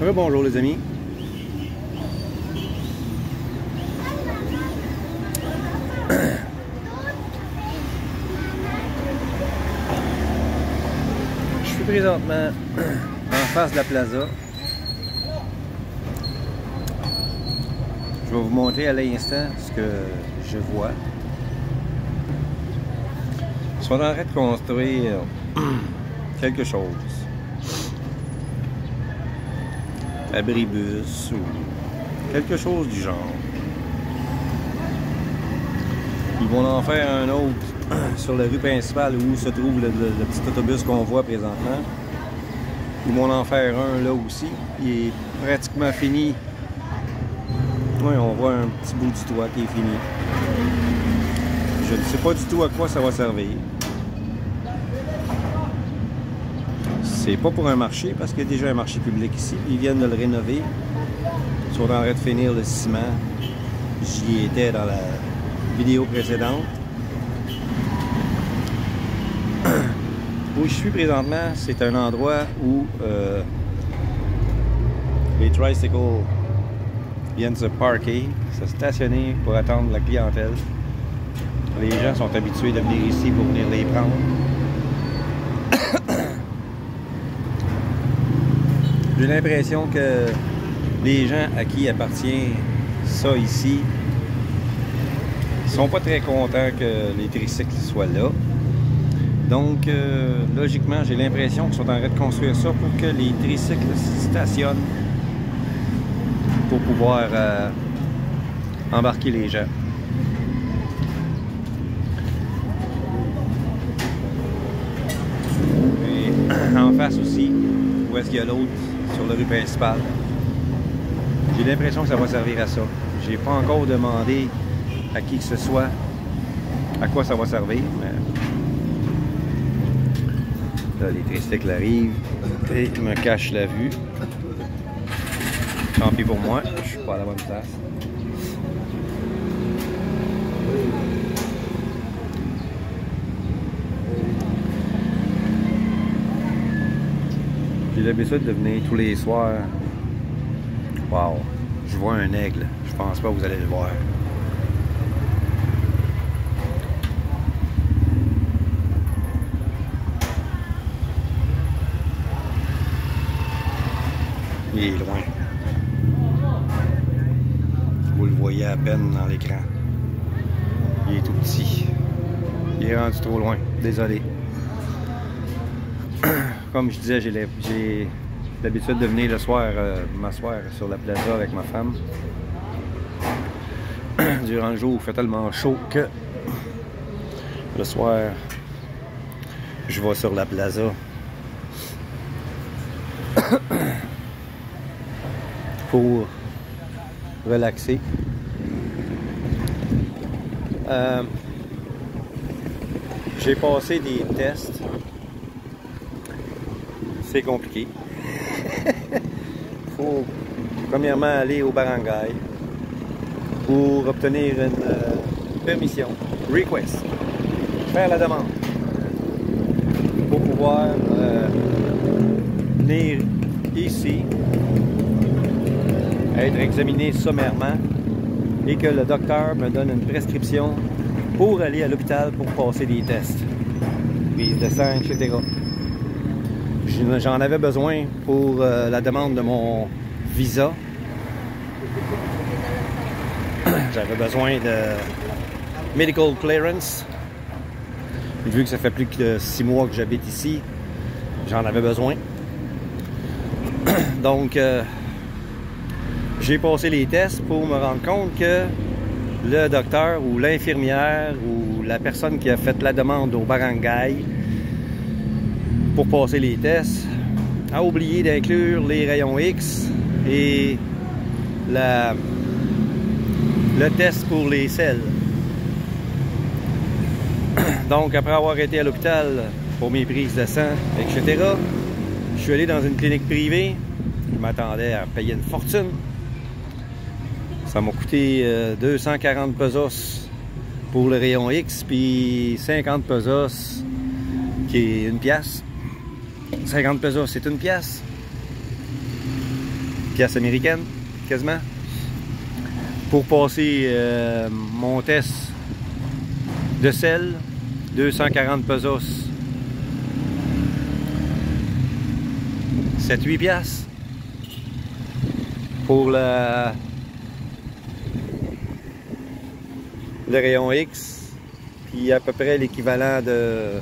Bonjour les amis. Je suis présentement en face de la plaza. Je vais vous montrer à l'instant ce que je vois. Ils sont en train de construire quelque chose. Abribus ou quelque chose du genre. Ils vont en faire un autre sur la rue principale où se trouve le petit autobus qu'on voit présentement. Ils vont en faire un là aussi. Il est pratiquement fini. Oui, on voit un petit bout du toit qui est fini. Je ne sais pas du tout à quoi ça va servir. C'est pas pour un marché parce qu'il y a déjà un marché public ici. Ils viennent de le rénover. Ils sont en train de finir le ciment. J'y étais dans la vidéo précédente. Où je suis présentement, c'est un endroit où les tricycles viennent se parker, se stationner pour attendre la clientèle. Les gens sont habitués de venir ici pour venir les prendre. J'ai l'impression que les gens à qui appartient ça ici sont pas très contents que les tricycles soient là. Donc, logiquement, j'ai l'impression qu'ils sont en train de construire ça pour que les tricycles stationnent pour pouvoir embarquer les gens. Et en face aussi, où est-ce qu'il y a l'autre sur la rue principale, j'ai l'impression que ça va servir à ça. J'ai pas encore demandé à qui que ce soit à quoi ça va servir, mais là, les tricycles arrivent et me cachent la vue. Tant pis pour moi, je suis pas à la bonne place. J'ai l'habitude de venir tous les soirs. Wow, je vois un aigle. Je pense pas que vous allez le voir. Il est loin. Vous le voyez à peine dans l'écran. Il est tout petit. Il est rendu trop loin. Désolé. Comme je disais, j'ai l'habitude de venir le soir m'asseoir sur la plaza avec ma femme. Durant le jour, il fait tellement chaud que le soir, je vais sur la plaza pour relaxer. J'ai passé des tests. C'est compliqué. Il faut premièrement aller au barangay pour obtenir une permission, request, faire la demande pour pouvoir venir ici, être examiné sommairement et que le docteur me donne une prescription pour aller à l'hôpital pour passer des tests, prise de sang, etc. J'en avais besoin pour la demande de mon visa. J'avais besoin de medical clearance. Vu que ça fait plus que 6 mois que j'habite ici, j'en avais besoin. Donc, j'ai passé les tests pour me rendre compte que le docteur ou l'infirmière ou la personne qui a fait la demande au barangay pour passer les tests a oublié d'inclure les rayons X et le test pour les selles. Donc, après avoir été à l'hôpital pour mes prises de sang, etc., je suis allé dans une clinique privée. Je m'attendais à payer une fortune. Ça m'a coûté 240 pesos pour le rayon X, puis 50 pesos qui est une pièce. 50 pesos, c'est une pièce. pièces américaines, quasiment. Pour passer mon test de sel, 240 pesos. 7-8 piastres. Pour le rayon X, puis à peu près l'équivalent de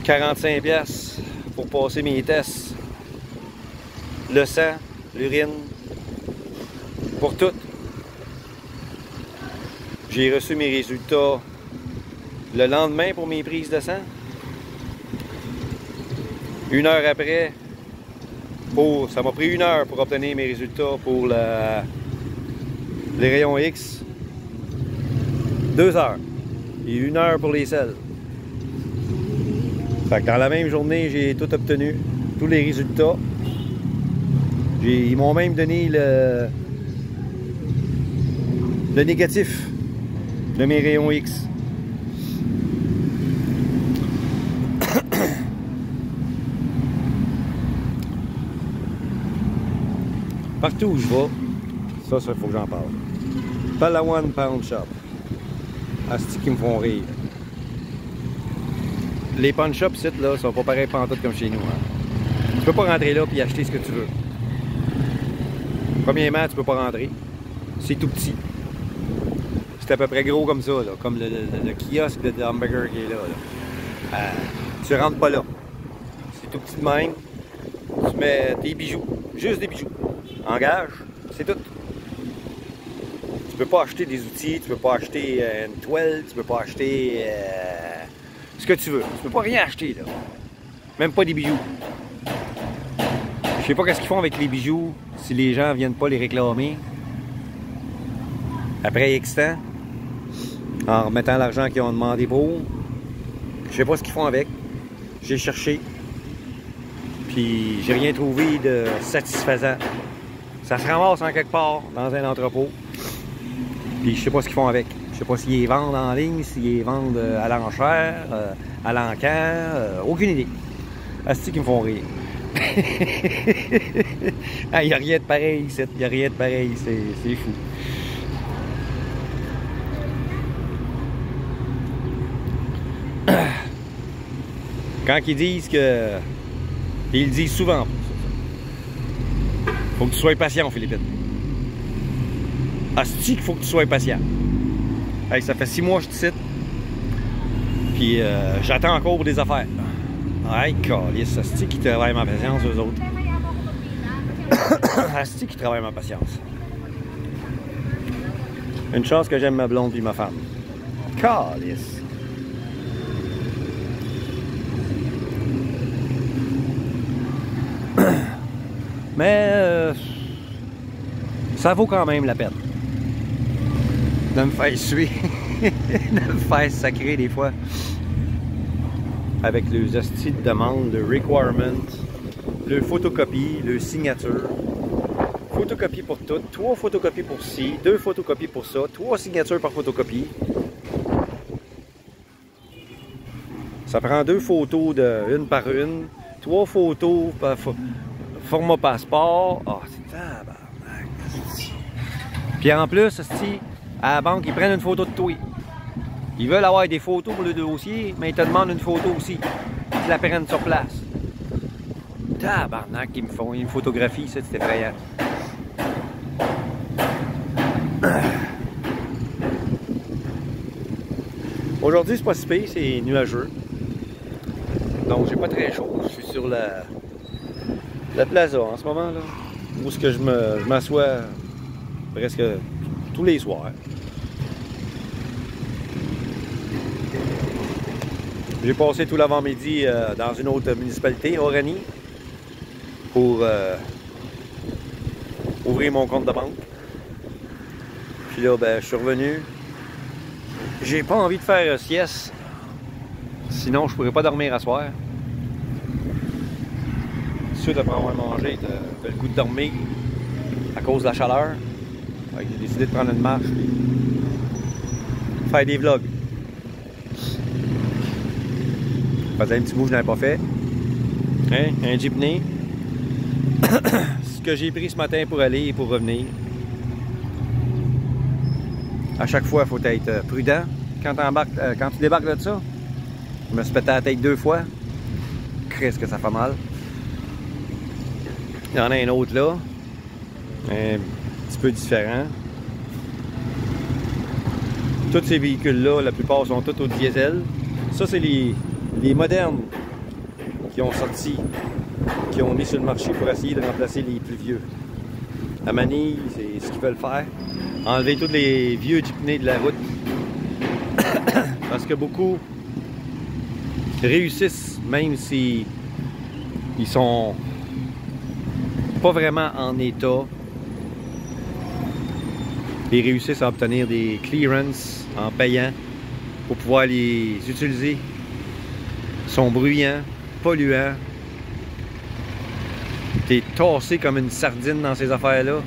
45 piastres pour passer mes tests. Le sang, l'urine, pour tout. J'ai reçu mes résultats le lendemain pour mes prises de sang. 1 heure après, ça m'a pris 1 heure pour obtenir mes résultats pour les rayons X. 2 heures. Et 1 heure pour les selles. Fait que dans la même journée, j'ai tout obtenu, tous les résultats. Ils m'ont même donné le négatif de mes rayons X. Partout où je vais, ça, il faut que j'en parle. Palawan Pawn Shop. Asti qui me font rire. Les pawn shops, là, sont pas pareils pantoute comme chez nous. Hein. Tu peux pas rentrer là et acheter ce que tu veux. Premièrement, tu peux pas rentrer. C'est tout petit. C'est à peu près gros comme ça, là, comme le kiosque de hamburger qui est là. Tu rentres pas là. C'est tout petit de même. Tu mets tes bijoux. Juste des bijoux. Engage. C'est tout. Tu peux pas acheter des outils, tu peux pas acheter une toile, tu peux pas acheter ce que tu veux. Tu peux pas rien acheter, là. Même pas des bijoux. Je sais pas qu'est-ce qu'ils font avec les bijoux si les gens viennent pas les réclamer après X temps, en remettant l'argent qu'ils ont demandé pour. Je sais pas ce qu'ils font avec. J'ai cherché, puis j'ai rien trouvé de satisfaisant. Ça se ramasse en quelque part dans un entrepôt. Puis je sais pas ce qu'ils font avec. Je sais pas s'ils les vendent en ligne, s'ils les vendent à l'enchère, à l'encan, aucune idée. Asti qui me font rire. Il n'y a rien de pareil ici, il n'y a rien de pareil, c'est fou. Quand ils disent que... Ils le disent souvent. Faut que tu sois patient, Philippine. Asti qu'il faut que tu sois patient. Hey, ça fait 6 mois que je te cite. Puis j'attends encore pour des affaires. Hey, câlisse, asti qui travaille ma patience, eux autres. Asti qui travaille ma patience. Une chance que j'aime ma blonde puis ma femme. Câlisse. Mais ça vaut quand même la peine de me faire suer, de me faire sacrer des fois avec les hosties de demande, le requirement, le photocopie, le signature. Photocopie pour tout, 3 photocopies pour ci, 2 photocopies pour ça, 3 signatures par photocopie. Ça prend 2 photos de une par une, 3 photos par format passeport. Ah, c'est tabarnak. Puis en plus, à la banque, ils prennent une photo de toi. Ils veulent avoir des photos pour le dossier, mais ils te demandent une photo aussi. Ils la prennent sur place. Tabarnak, ils me font une photographie, ça, c'est effrayant. Aujourd'hui, c'est pas si pire, c'est nuageux. Donc, j'ai pas très chaud. Je suis sur la plaza en ce moment, là, où est-ce que je m'assois presque tous les soirs. J'ai passé tout l'avant-midi dans une autre municipalité, Orani, pour ouvrir mon compte de banque. Puis là, ben, je suis revenu. J'ai pas envie de faire sieste, sinon je pourrais pas dormir à soir. Suite après avoir mangé, t'as le goût de dormir à cause de la chaleur. J'ai décidé de prendre une marche et faire des vlogs. Ça faisait un petit bout que je n'avais pas fait. Hein? Un jeepney. Ce que j'ai pris ce matin pour aller et pour revenir. À chaque fois, il faut être prudent. Quand tu débarques de ça, je me suis pété la tête 2 fois. Qu'est-ce que ça fait mal. Il y en a un autre là. Un petit peu différent. Tous ces véhicules-là, la plupart sont tous au diesel. Ça, c'est les modernes qui ont sorti, qui ont mis sur le marché pour essayer de remplacer les plus vieux. À Manille, c'est ce qu'ils veulent faire. Enlever tous les vieux jeepneys de la route. Parce que beaucoup réussissent, même si ils sont pas vraiment en état. Ils réussissent à obtenir des clearances en payant pour pouvoir les utiliser. Ils sont bruyants, polluants. T'es tassé comme une sardine dans ces affaires-là.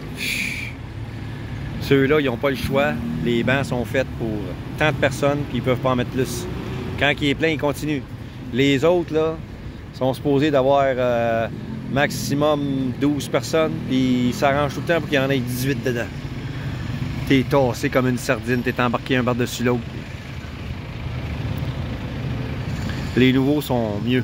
Ceux-là, ils n'ont pas le choix. Les bancs sont faits pour tant de personnes, puis ils peuvent pas en mettre plus. Quand il est plein, ils continuent. Les autres, là, sont supposés d'avoir maximum 12 personnes, puis ils s'arrangent tout le temps pour qu'il y en ait 18 dedans. T'es tassé comme une sardine, t'es embarqué un par-dessus l'autre. Les nouveaux sont mieux.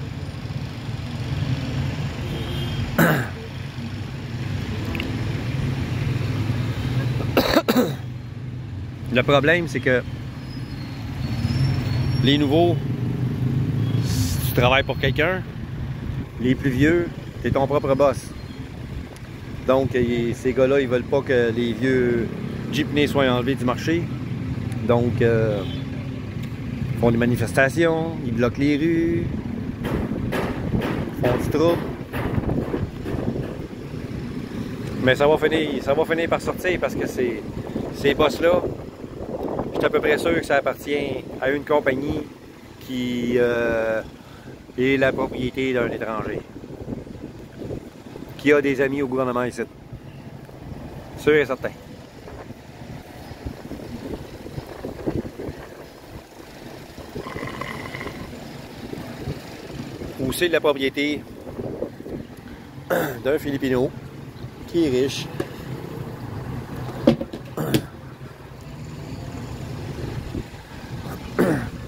Le problème, c'est que les nouveaux, si tu travailles pour quelqu'un, les plus vieux, t'es ton propre boss. Donc, ces gars-là, ils veulent pas que les vieux jeepneys soient enlevés du marché. Donc, ils font des manifestations, ils bloquent les rues, font du trouble. Mais ça va finir par sortir parce que ces boss-là, je suis à peu près sûr que ça appartient à une compagnie qui est la propriété d'un étranger. Qui a des amis au gouvernement ici. Sûr et certain. Ou c'est de la propriété d'un Filipino qui est riche.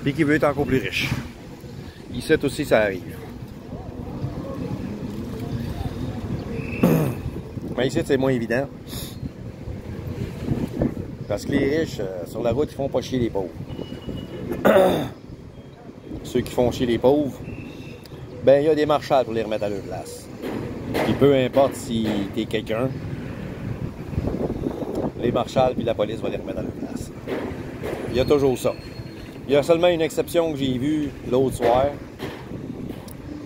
Et qui veut être encore plus riche. Ici aussi, ça arrive. Mais ici, c'est moins évident. Parce que les riches, sur la route, ils font pas chier les pauvres. Ceux qui font chier les pauvres, ben, il y a des marshals pour les remettre à leur place. Et peu importe si t'es quelqu'un, les marshals puis la police vont les remettre à leur place. Il y a toujours ça. Il y a seulement une exception que j'ai vue l'autre soir.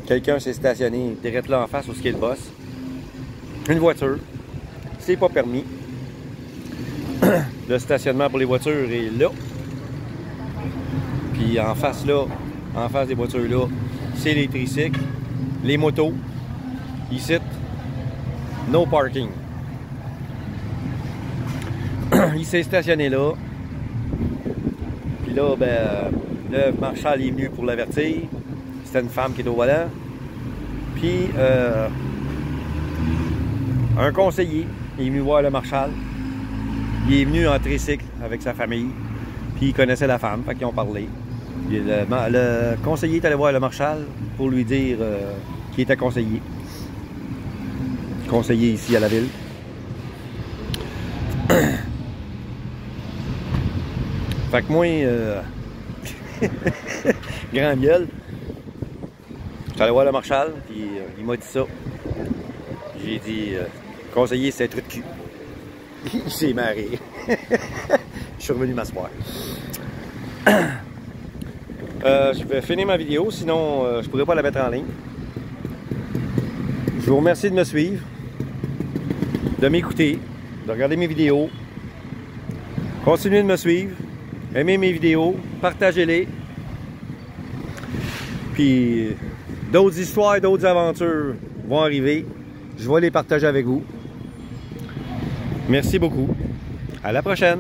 Quelqu'un s'est stationné direct là en face où ce qu'est le boss. Une voiture. C'est pas permis. Le stationnement pour les voitures est là. Puis en face là, en face des voitures là, c'est les tricycles, les motos. Ici, no parking. Il s'est stationné là. Puis là, ben, le marshal est venu pour l'avertir. C'était une femme qui est au volant. Puis, un conseiller est venu voir le marshal. Il est venu en tricycle avec sa famille. Puis, il connaissait la femme, fait qu'ils ont parlé. Puis le conseiller est allé voir le marshal pour lui dire qu'il était conseiller. Conseiller ici à la ville. Fait que moi, grand gueule, je suis allé voir le marshal, puis il m'a dit ça. J'ai dit, conseiller, c'est un truc de cul. Il s'est marré. Je suis revenu m'asseoir. Je vais finir ma vidéo, sinon je pourrais pas la mettre en ligne. Je vous remercie de me suivre, de m'écouter, de regarder mes vidéos. Continuez de me suivre. Aimez mes vidéos, partagez-les. Puis d'autres histoires, d'autres aventures vont arriver. Je vais les partager avec vous. Merci beaucoup. À la prochaine.